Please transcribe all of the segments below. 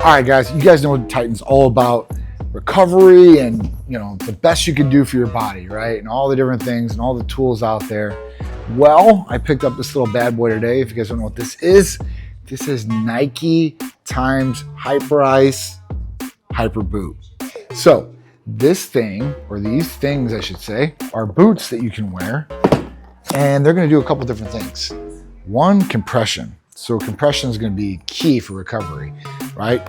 All right, guys, you guys know what Titan's all about. Recovery and, you know, the best you can do for your body, right? And all the different things and all the tools out there. Well, I picked up this little bad boy today. If you guys don't know what this is Nike times Hyperice Hyperboot. So this thing, or these things I should say, are boots that you can wear, and they're going to do a couple different things. One, compression. So compression is going to be key for recovery, right?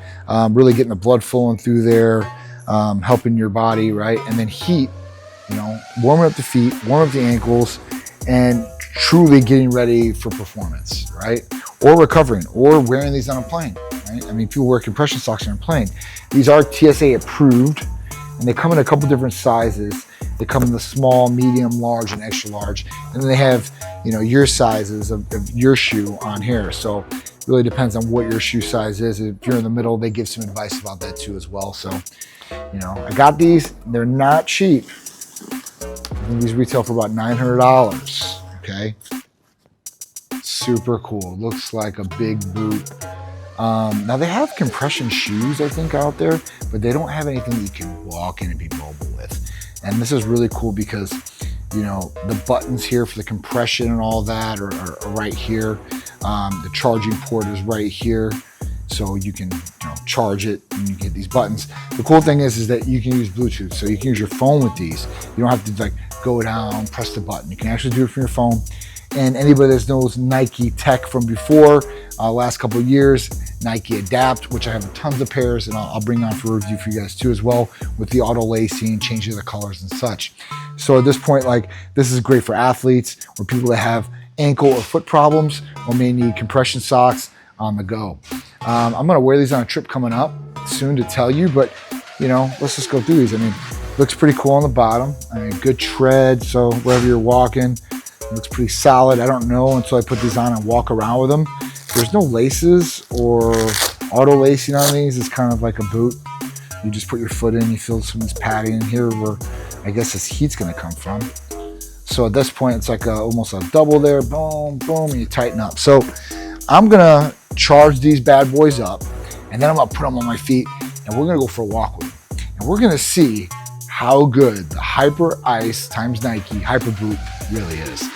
Really getting the blood flowing through there, helping your body, right? And then heat, you know, warming up the feet, warming up the ankles, and truly getting ready for performance, right? Or recovering, or wearing these on a plane, right? I mean, people wear compression socks on a plane. These are TSA approved, and they come in a couple different sizes. They come in the small, medium, large, and extra large. And then they have, you know, your sizes of your shoe on here. So it really depends on what your shoe size is. If you're in the middle, they give some advice about that too as well. So, you know, I got these. They're not cheap. I think these retail for about $900, okay? Super cool. Looks like a big boot. Now they have compression shoes, I think, out there, but they don't have anything that you can walk in and be mobile with. And this is really cool because, you know, the buttons here for the compression and all that are right here. The charging port is right here. So you can, you know, charge it and you get these buttons. The cool thing is that you can use Bluetooth. So you can use your phone with these. You don't have to like go down, press the button. You can actually do it from your phone. And anybody that knows Nike tech from before, last couple of years, Nike Adapt, which I have tons of pairs, and I'll bring on for review for you guys too as well, with the auto lacing, changing the colors and such. So at this point, like, this is great for athletes or people that have ankle or foot problems or may need compression socks on the go. I'm gonna wear these on a trip coming up soon to tell you, but you know, let's just go through these. I mean, looks pretty cool on the bottom. I mean, good tread, so wherever you're walking, it looks pretty solid. I don't know until I put these on and walk around with them. There's no laces or auto lacing on these. It's kind of like a boot. You just put your foot in, you feel some of this padding in here where I guess this heat's gonna come from. So at this point, it's like almost a double there, boom, boom, and you tighten up. So I'm gonna charge these bad boys up, and then I'm gonna put them on my feet, and we're gonna go for a walk with them. And we're gonna see how good the Hyperice times Nike Hyperboot really is.